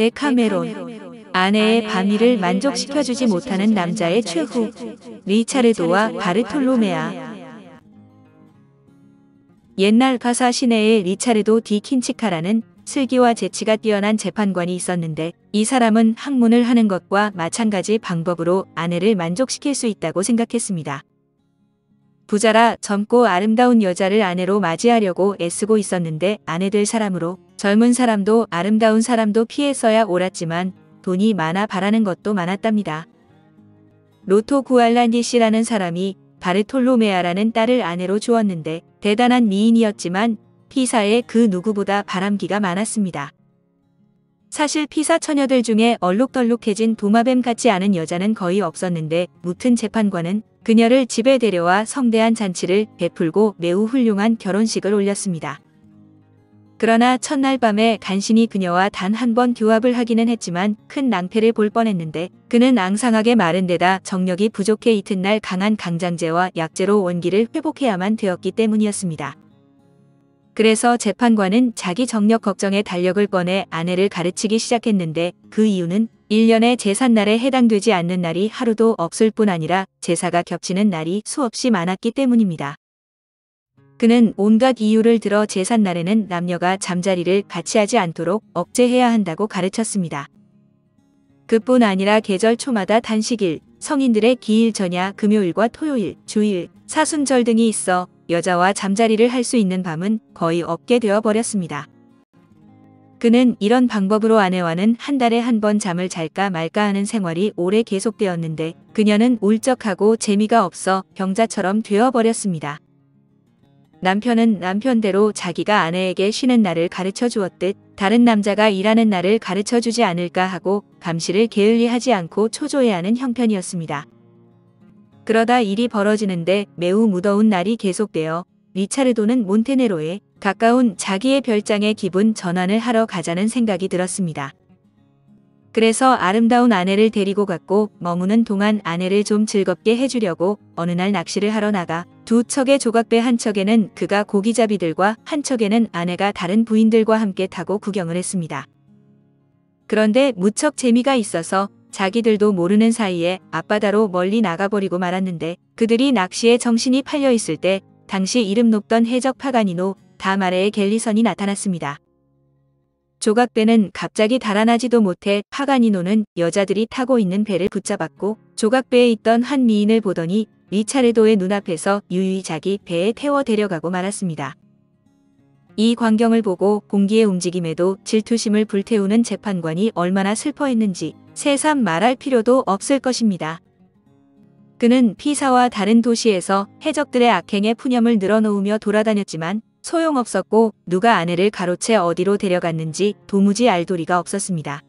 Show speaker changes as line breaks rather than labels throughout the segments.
데카메론. 아내의 밤이를 만족시켜주지 못하는 남자의 최후. 리차르도와 바르톨로메아. 옛날 가사 시내에 리차르도 디 킨치카라는 슬기와 재치가 뛰어난 재판관이 있었는데, 이 사람은 학문을 하는 것과 마찬가지 방법으로 아내를 만족시킬 수 있다고 생각했습니다. 부자라 젊고 아름다운 여자를 아내로 맞이하려고 애쓰고 있었는데, 아내들 사람으로 젊은 사람도 아름다운 사람도 피했어야 옳았지만 돈이 많아 바라는 것도 많았답니다. 로토 구알란디시라는 사람이 바르톨로메아라는 딸을 아내로 주었는데, 대단한 미인이었지만 피사에 그 누구보다 바람기가 많았습니다. 사실 피사 처녀들 중에 얼룩덜룩해진 도마뱀 같지 않은 여자는 거의 없었는데, 무튼 재판관은 그녀를 집에 데려와 성대한 잔치를 베풀고 매우 훌륭한 결혼식을 올렸습니다. 그러나 첫날 밤에 간신히 그녀와 단 한 번 교합을 하기는 했지만 큰 낭패를 볼 뻔했는데, 그는 앙상하게 마른 데다 정력이 부족해 이튿날 강한 강장제와 약제로 원기를 회복해야만 되었기 때문이었습니다. 그래서 재판관은 자기 정력 걱정에 달력을 꺼내 아내를 가르치기 시작했는데, 그 이유는 1년의 제삿날에 해당되지 않는 날이 하루도 없을 뿐 아니라 제사가 겹치는 날이 수없이 많았기 때문입니다. 그는 온갖 이유를 들어 제삿날에는 남녀가 잠자리를 같이 하지 않도록 억제해야 한다고 가르쳤습니다. 그뿐 아니라 계절 초마다 단식일, 성인들의 기일 전야 금요일과 토요일, 주일, 사순절 등이 있어 여자와 잠자리를 할 수 있는 밤은 거의 없게 되어 버렸습니다. 그는 이런 방법으로 아내와는 한 달에 한 번 잠을 잘까 말까 하는 생활이 오래 계속되었는데, 그녀는 울적하고 재미가 없어 병자처럼 되어버렸습니다. 남편은 남편대로 자기가 아내에게 쉬는 날을 가르쳐 주었듯 다른 남자가 일하는 날을 가르쳐 주지 않을까 하고 감시를 게을리하지 않고 초조해하는 형편이었습니다. 그러다 일이 벌어지는데 매우 무더운 날이 계속되어 리차르도는 몬테네로에 가까운 자기의 별장에 기분 전환을 하러 가자는 생각이 들었습니다. 그래서 아름다운 아내를 데리고 갔고, 머무는 동안 아내를 좀 즐겁게 해주려고 어느 날 낚시를 하러 나가 두 척의 조각배, 한 척에는 그가 고기잡이들과 한 척에는 아내가 다른 부인들과 함께 타고 구경을 했습니다. 그런데 무척 재미가 있어서 자기들도 모르는 사이에 앞바다로 멀리 나가버리고 말았는데, 그들이 낚시에 정신이 팔려 있을 때 당시 이름 높던 해적 파가니노 다마레의 갤리선이 나타났습니다. 조각배는 갑자기 달아나지도 못해 파가니노는 여자들이 타고 있는 배를 붙잡았고, 조각배에 있던 한 미인을 보더니 리차르도의 눈앞에서 유유히 자기 배에 태워 데려가고 말았습니다. 이 광경을 보고 공기의 움직임에도 질투심을 불태우는 재판관이 얼마나 슬퍼했는지 새삼 말할 필요도 없을 것입니다. 그는 피사와 다른 도시에서 해적들의 악행에 푸념을 늘어놓으며 돌아다녔지만 소용없었고, 누가 아내를 가로채 어디로 데려갔는지 도무지 알 도리가 없었습니다.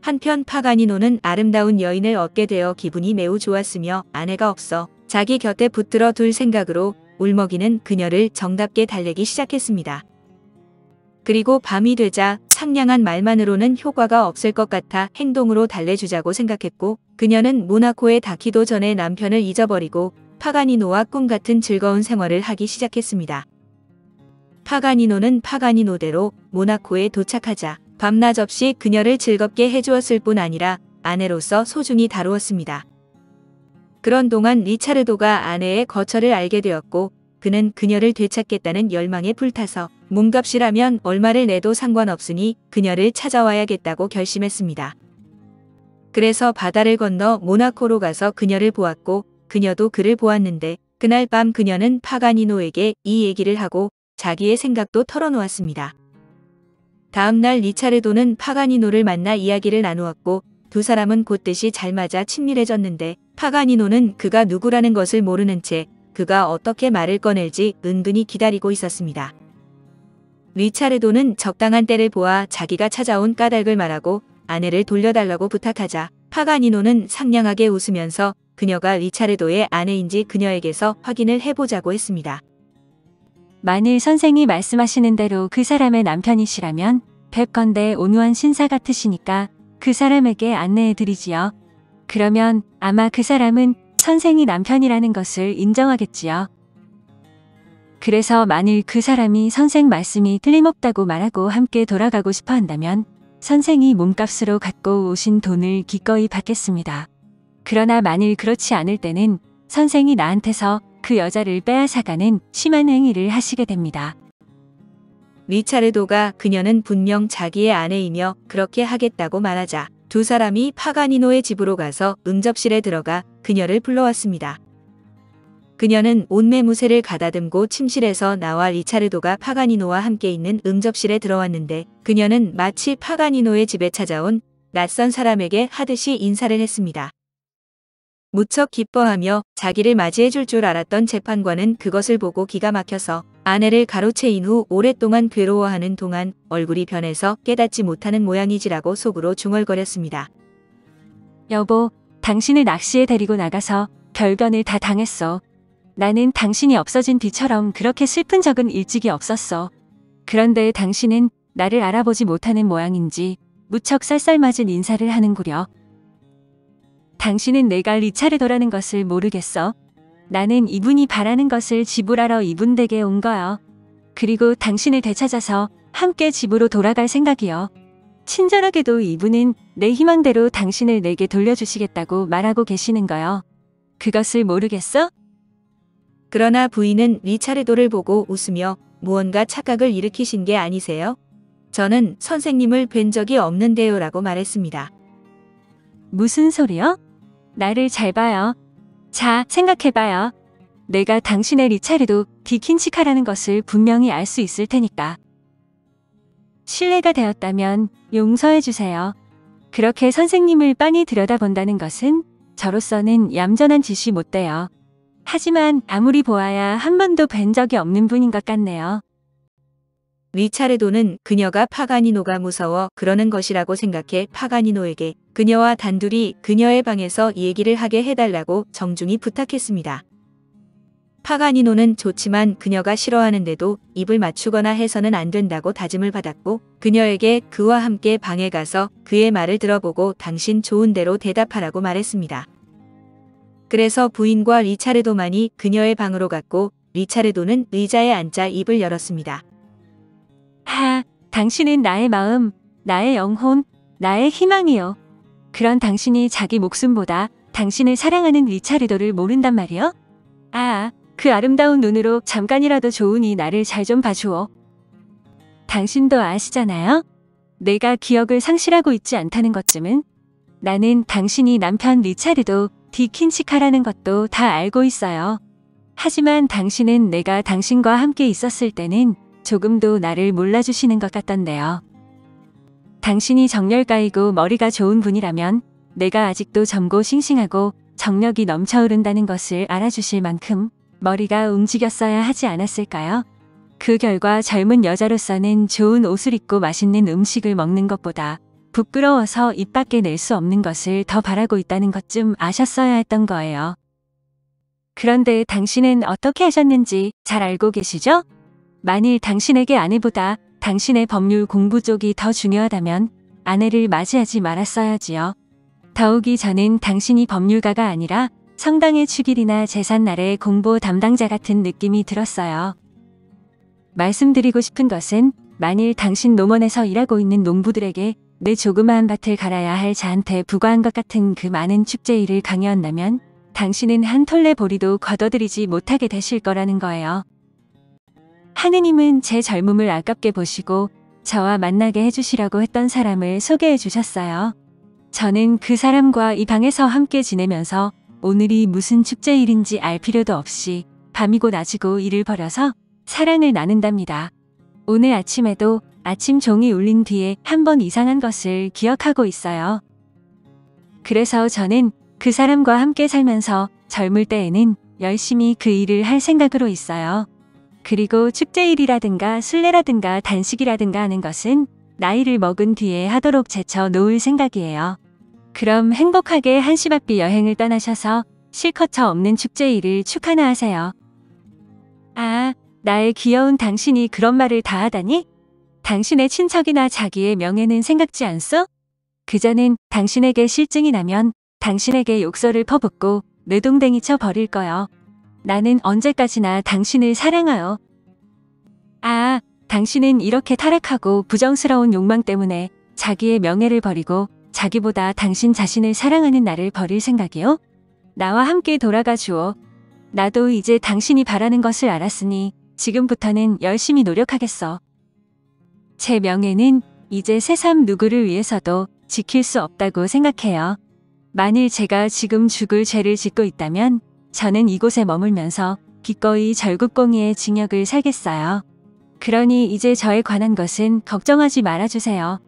한편 파가니노는 아름다운 여인을 얻게 되어 기분이 매우 좋았으며, 아내가 없어 자기 곁에 붙들어 둘 생각으로 울먹이는 그녀를 정답게 달래기 시작했습니다. 그리고 밤이 되자 상냥한 말만으로는 효과가 없을 것 같아 행동으로 달래주자고 생각했고, 그녀는 모나코에 닿기도 전에 남편을 잊어버리고 파가니노와 꿈같은 즐거운 생활을 하기 시작했습니다. 파가니노는 파가니노대로 모나코에 도착하자 밤낮 없이 그녀를 즐겁게 해주었을 뿐 아니라 아내로서 소중히 다루었습니다. 그런 동안 리차르도가 아내의 거처를 알게 되었고, 그는 그녀를 되찾겠다는 열망에 불타서 몸값이라면 얼마를 내도 상관없으니 그녀를 찾아와야겠다고 결심했습니다. 그래서 바다를 건너 모나코로 가서 그녀를 보았고, 그녀도 그를 보았는데, 그날 밤 그녀는 파가니노에게 이 얘기를 하고 자기의 생각도 털어놓았습니다. 다음날 리차르도는 파가니노를 만나 이야기를 나누었고, 두 사람은 곧듯이 잘 맞아 친밀해졌는데, 파가니노는 그가 누구라는 것을 모르는 채 그가 어떻게 말을 꺼낼지 은근히 기다리고 있었습니다. 리차르도는 적당한 때를 보아 자기가 찾아온 까닭을 말하고 아내를 돌려달라고 부탁하자, 파가니노는 상냥하게 웃으면서 그녀가 리차르도의 아내인지 그녀에게서 확인을 해보자고 했습니다.
만일 선생이 말씀하시는 대로 그 사람의 남편이시라면 뵙건대 온유한 신사 같으시니까 그 사람에게 안내해 드리지요. 그러면 아마 그 사람은 선생이 남편이라는 것을 인정하겠지요. 그래서 만일 그 사람이 선생 말씀이 틀림없다고 말하고 함께 돌아가고 싶어 한다면 선생이 몸값으로 갖고 오신 돈을 기꺼이 받겠습니다. 그러나 만일 그렇지 않을 때는 선생이 나한테서 그 여자를 빼앗아가는 심한 행위를 하시게 됩니다.
리차르도가 그녀는 분명 자기의 아내이며 그렇게 하겠다고 말하자 두 사람이 파가니노의 집으로 가서 응접실에 들어가 그녀를 불러왔습니다. 그녀는 옷매무새를 가다듬고 침실에서 나와 리차르도가 파가니노와 함께 있는 응접실에 들어왔는데 그녀는 마치 파가니노의 집에 찾아온 낯선 사람에게 하듯이 인사를 했습니다. 무척 기뻐하며 자기를 맞이해 줄 줄 알았던 재판관은 그것을 보고 기가 막혀서 아내를 가로채인 후 오랫동안 괴로워하는 동안 얼굴이 변해서 깨닫지 못하는 모양이지라고 속으로 중얼거렸습니다.
여보, 당신을 낚시에 데리고 나가서 별변을 다 당했어. 나는 당신이 없어진 뒤처럼 그렇게 슬픈 적은 일찍이 없었어. 그런데 당신은 나를 알아보지 못하는 모양인지 무척 쌀쌀맞은 인사를 하는구려. 당신은 내가 리차르도라는 것을 모르겠어. 나는 이분이 바라는 것을 지불하러 이분 댁에 온 거요. 그리고 당신을 되찾아서 함께 집으로 돌아갈 생각이요. 친절하게도 이분은 내 희망대로 당신을 내게 돌려주시겠다고 말하고 계시는 거요. 그것을 모르겠어?
그러나 부인은 리차르도를 보고 웃으며 무언가 착각을 일으키신 게 아니세요? 저는 선생님을 뵌 적이 없는데요라고 말했습니다.
무슨 소리요? 나를 잘 봐요. 자, 생각해봐요. 내가 당신의 리차르도 디킨치카라는 것을 분명히 알 수 있을 테니까. 실례가 되었다면 용서해주세요. 그렇게 선생님을 빤히 들여다본다는 것은 저로서는 얌전한 짓이 못 돼요. 하지만 아무리 보아야 한 번도 뵌 적이 없는 분인 것 같네요.
리차르도는 그녀가 파가니노가 무서워 그러는 것이라고 생각해 파가니노에게 그녀와 단둘이 그녀의 방에서 얘기를 하게 해달라고 정중히 부탁했습니다. 파가니노는 좋지만 그녀가 싫어하는데도 입을 맞추거나 해서는 안 된다고 다짐을 받았고 그녀에게 그와 함께 방에 가서 그의 말을 들어보고 당신 좋은 대로 대답하라고 말했습니다. 그래서 부인과 리차르도만이 그녀의 방으로 갔고 리차르도는 의자에 앉아 입을 열었습니다.
당신은 나의 마음, 나의 영혼, 나의 희망이요. 그런 당신이 자기 목숨보다 당신을 사랑하는 리차르도를 모른단 말이요? 그 아름다운 눈으로 잠깐이라도 좋으니 나를 잘 좀 봐주어. 당신도 아시잖아요? 내가 기억을 상실하고 있지 않다는 것쯤은. 나는 당신이 남편 리차르도 디킨치카라는 것도 다 알고 있어요. 하지만 당신은 내가 당신과 함께 있었을 때는 조금도 나를 몰라주시는 것 같던데요. 당신이 정열가이고 머리가 좋은 분이라면 내가 아직도 젊고 싱싱하고 정력이 넘쳐흐른다는 것을 알아주실 만큼 머리가 움직였어야 하지 않았을까요? 그 결과 젊은 여자로서는 좋은 옷을 입고 맛있는 음식을 먹는 것보다 부끄러워서 입 밖에 낼 수 없는 것을 더 바라고 있다는 것 좀 아셨어야 했던 거예요. 그런데 당신은 어떻게 하셨는지 잘 알고 계시죠? 만일 당신에게 아내보다 당신의 법률 공부 쪽이 더 중요하다면 아내를 맞이하지 말았어야지요. 더욱이 저는 당신이 법률가가 아니라 성당의 축일이나 제삿날의 공보 담당자 같은 느낌이 들었어요. 말씀드리고 싶은 것은 만일 당신 농원에서 일하고 있는 농부들에게 내 조그마한 밭을 갈아야 할 자한테 부과한 것 같은 그 많은 축제 일을 강요한다면 당신은 한 톨레 보리도 거둬들이지 못하게 되실 거라는 거예요. 하느님은 제 젊음을 아깝게 보시고 저와 만나게 해주시라고 했던 사람을 소개해 주셨어요. 저는 그 사람과 이 방에서 함께 지내면서 오늘이 무슨 축제일인지 알 필요도 없이 밤이고 낮이고 일을 벌여서 사랑을 나눈답니다. 오늘 아침에도 아침 종이 울린 뒤에 한 번 이상한 것을 기억하고 있어요. 그래서 저는 그 사람과 함께 살면서 젊을 때에는 열심히 그 일을 할 생각으로 있어요. 그리고 축제일이라든가 순례라든가 단식이라든가 하는 것은 나이를 먹은 뒤에 하도록 제쳐 놓을 생각이에요. 그럼 행복하게 한시바삐 여행을 떠나셔서 실컷 저 없는 축제일을 축하나 하세요. 나의 귀여운 당신이 그런 말을 다 하다니? 당신의 친척이나 자기의 명예는 생각지 않소? 그자는 당신에게 실증이 나면 당신에게 욕설을 퍼붓고 뇌동댕이 쳐 버릴 거요. 나는 언제까지나 당신을 사랑하여. 당신은 이렇게 타락하고 부정스러운 욕망 때문에 자기의 명예를 버리고 자기보다 당신 자신을 사랑하는 나를 버릴 생각이요? 나와 함께 돌아가 주오. 나도 이제 당신이 바라는 것을 알았으니 지금부터는 열심히 노력하겠어. 제 명예는 이제 새삼 누구를 위해서도 지킬 수 없다고 생각해요. 만일 제가 지금 죽을 죄를 짓고 있다면 저는 이곳에 머물면서 기꺼이 절국공의의 징역을 살겠어요. 그러니 이제 저에 관한 것은 걱정하지 말아주세요.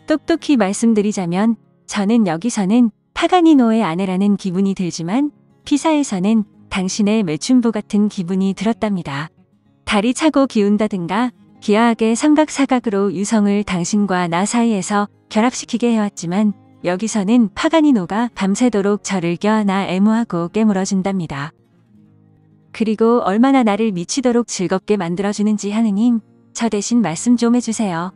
똑똑히 말씀드리자면 저는 여기서는 파가니노의 아내라는 기분이 들지만 피사에서는 당신의 매춘부 같은 기분이 들었답니다. 달이 차고 기운다든가 기하학의 삼각사각으로 유성을 당신과 나 사이에서 결합시키게 해왔지만 여기서는 파가니노가 밤새도록 저를 껴안아 애무하고 깨물어준답니다. 그리고 얼마나 나를 미치도록 즐겁게 만들어주는지 하느님, 저 대신 말씀 좀 해주세요.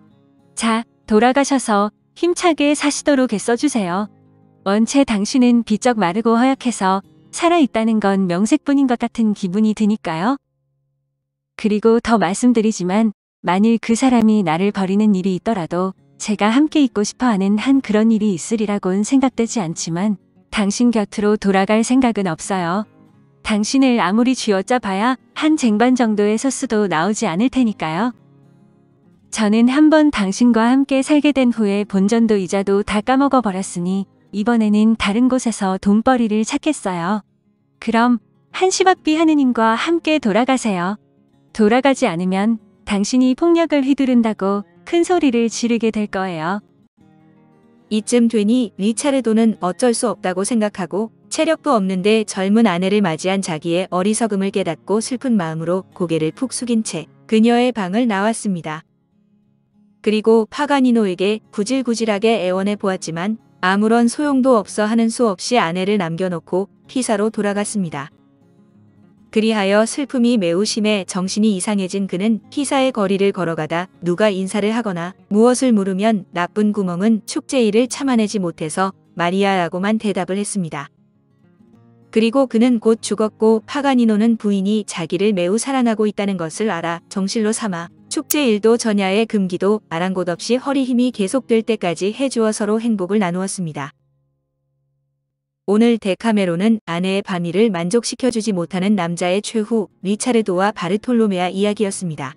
자, 돌아가셔서 힘차게 사시도록 애써주세요. 원체 당신은 비쩍 마르고 허약해서 살아있다는 건 명색뿐인 것 같은 기분이 드니까요. 그리고 더 말씀드리지만 만일 그 사람이 나를 버리는 일이 있더라도 제가 함께 있고 싶어하는 한 그런 일이 있으리라고는 생각되지 않지만 당신 곁으로 돌아갈 생각은 없어요. 당신을 아무리 쥐어짜 봐야 한 쟁반 정도의 소스도 나오지 않을 테니까요. 저는 한번 당신과 함께 살게 된 후에 본전도 이자도 다 까먹어 버렸으니 이번에는 다른 곳에서 돈벌이를 찾겠어요. 그럼 한시박비 하느님과 함께 돌아가세요. 돌아가지 않으면 당신이 폭력을 휘두른다고 큰 소리를 지르게 될 거예요.
이쯤 되니 리차르도는 어쩔 수 없다고 생각하고 체력도 없는데 젊은 아내를 맞이한 자기의 어리석음을 깨닫고 슬픈 마음으로 고개를 푹 숙인 채 그녀의 방을 나왔습니다. 그리고 파가니노에게 구질구질하게 애원해 보았지만 아무런 소용도 없어 하는 수 없이 아내를 남겨놓고 피사로 돌아갔습니다. 그리하여 슬픔이 매우 심해 정신이 이상해진 그는 피사의 거리를 걸어가다 누가 인사를 하거나 무엇을 물으면 나쁜 구멍은 축제일을 참아내지 못해서 마리아라고만 대답을 했습니다. 그리고 그는 곧 죽었고 파가니노는 부인이 자기를 매우 사랑하고 있다는 것을 알아 정실로 삼아 축제일도 전야의 금기도 아랑곳 없이 허리 힘이 계속될 때까지 해주어 서로 행복을 나누었습니다. 오늘 데카메론은 아내의 밤일을 만족시켜주지 못하는 남자의 최후 리차르도와 바르톨로메아 이야기였습니다.